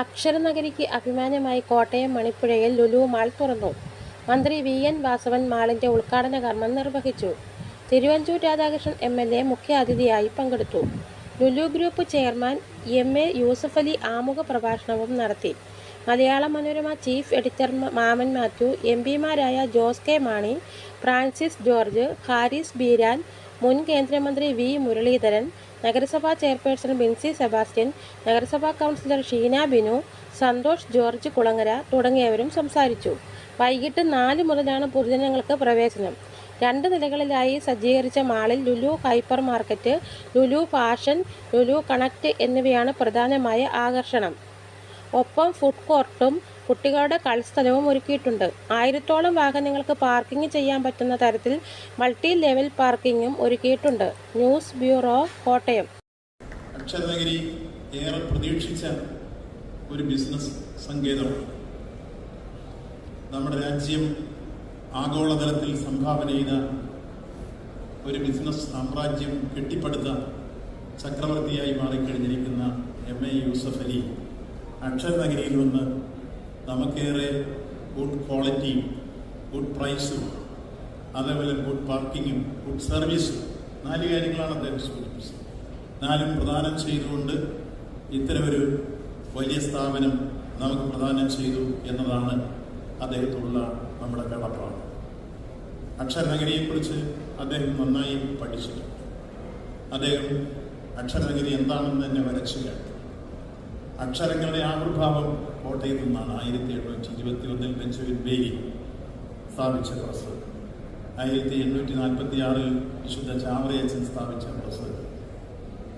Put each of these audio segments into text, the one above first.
അക്ഷരനഗരിക്ക് അഭിമാനമായി കോട്ടയം മണിപ്പുഴയിൽ ലുലു മാൾ തുറന്നു. മന്ത്രി വി.എൻ. വാസവൻ മാളിന്റെ ഉദ്ഘാടന കർമ്മം നിർവഹിച്ചു. തിരുവഞ്ചൂർ രാധാകൃഷ്ണൻ എം.എൽ.എ. മുഖ്യാതിഥിയായി പങ്കെടുത്തു. Lulu group chairman M A. Yusuffali ആമുഖ പ്രഭാഷണവും നടത്തി. മലയാള മനോരമ ചീഫ് എഡിറ്റർ മാമൻ മാത്യു, എം.പിമാരായ ജോസ് കെ മാണി, ഫ്രാൻസിസ് ജോർജ്, ഹാരിസ് ബീരാൻ, മുൻ കേന്ദ്രമന്ത്രി വി. മുരളീധരൻ, നഗരസഭാ ചെയർപേഴ്സൺ ബിൻസി സെബാസ്റ്റ്യൻ, നഗരസഭാ കൗൺസിലർ ഷീന ബിനു, സന്തോഷ് ജോർജ് കുളങ്ങര തുടങ്ങിയവരും സംസാരിച്ചു. വൈകിട്ട് 4 മുതലാണ് പൊതുജനങ്ങൾക്ക് പ്രവേശനം. 2 നിലകളിലായി സജ്ജീകരിച്ച മാളിൽ Lulu hyper market, Lulu fashion, Lulu connect എന്നിവയാണ് പ്രധാനമായ ആകർഷണം. ഒപ്പം ഫുഡ് കോർട്ടും കുട്ടികളുടെ കളിസ്ഥലവും ഒരുക്കിയിട്ടുണ്ട്. 1000ഓളം വാഹനങ്ങൾക്ക് പാർക്കിംഗ് ചെയ്യാൻ പറ്റുന്ന തരത്തിൽ മൾട്ടി ലെവൽ പാർക്കിംഗും ഒരുക്കിയിട്ടുണ്ട്. News bureau, Kottayam. അക്ഷരനഗരി ഏറെ പ്രതീക്ഷിച്ച ഒരു ബിസിനസ് സങ്കേതമാണ്. നമ്മുടെ രാജ്യം ആഗോളതലത്തിൽ സംഭാവന ചെയ്ത ഒരു ബിസിനസ് സാമ്രാജ്യം കെട്ടിപ്പടുത്ത ചക്രവർത്തിയായി മാറിക്കഴിഞ്ഞിരിക്കുന്ന എം.എ. യൂസഫലി അക്ഷരനഗരിയിൽ വന്ന് നമുക്കേറെ ഗുഡ് ക്വാളിറ്റിയും ഗുഡ് പ്രൈസും അതേപോലെ ഗുഡ് പാർക്കിങ്ങും ഗുഡ് സർവീസും 4 കാര്യങ്ങളാണ് അദ്ദേഹം സൂചിപ്പിച്ചത്. 4 പ്രദാനം ചെയ്തുകൊണ്ട് ഇത്തരമൊരു വലിയ സ്ഥാപനം നമുക്ക് പ്രദാനം ചെയ്തു എന്നതാണ് അദ്ദേഹത്തോടുള്ള നമ്മുടെ കടപ്പാട്. അക്ഷരനഗരിയെക്കുറിച്ച് അദ്ദേഹം നന്നായി പഠിച്ചിട്ടുണ്ട്. അദ്ദേഹം അക്ഷരനഗരി എന്താണെന്ന് തന്നെ വരച്ചു കാട്ടി. അക്ഷരങ്ങളുടെ ആവിർഭാവം കോട്ടയത്തു നിന്നാണ്. 1821 ബെഞ്ചമിൻ ബേലി സ്ഥാപിച്ച പ്രസ്, 1846 വിശുദ്ധ ചാവറയച്ചൻ സ്ഥാപിച്ച പ്രസ്,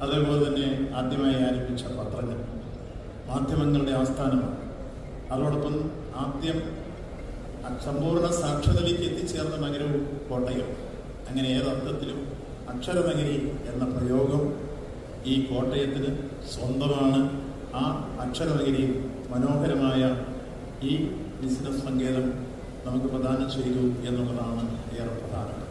അതേപോലെ തന്നെ ആദ്യമായി ആരംഭിച്ച പത്രങ്ങൾ മാധ്യമങ്ങളുടെ ആസ്ഥാനമാണ്. അതോടൊപ്പം ആദ്യം സമ്പൂർണ്ണ സാക്ഷരതയിലേക്ക് എത്തിച്ചേർന്ന നഗരവും കോട്ടയം. അങ്ങനെ ഏതർത്ഥത്തിലും അക്ഷരനഗരി എന്ന പ്രയോഗം ഈ കോട്ടയത്തിന് സ്വന്തമാണ്. ആ അക്ഷരനഗരി മനോഹരമായ ഈ ബിസിനസ് സങ്കേതം നമുക്ക് പ്രദാനം ചെയ്തു എന്നുള്ളതാണ് ഏറെ പ്രധാനം.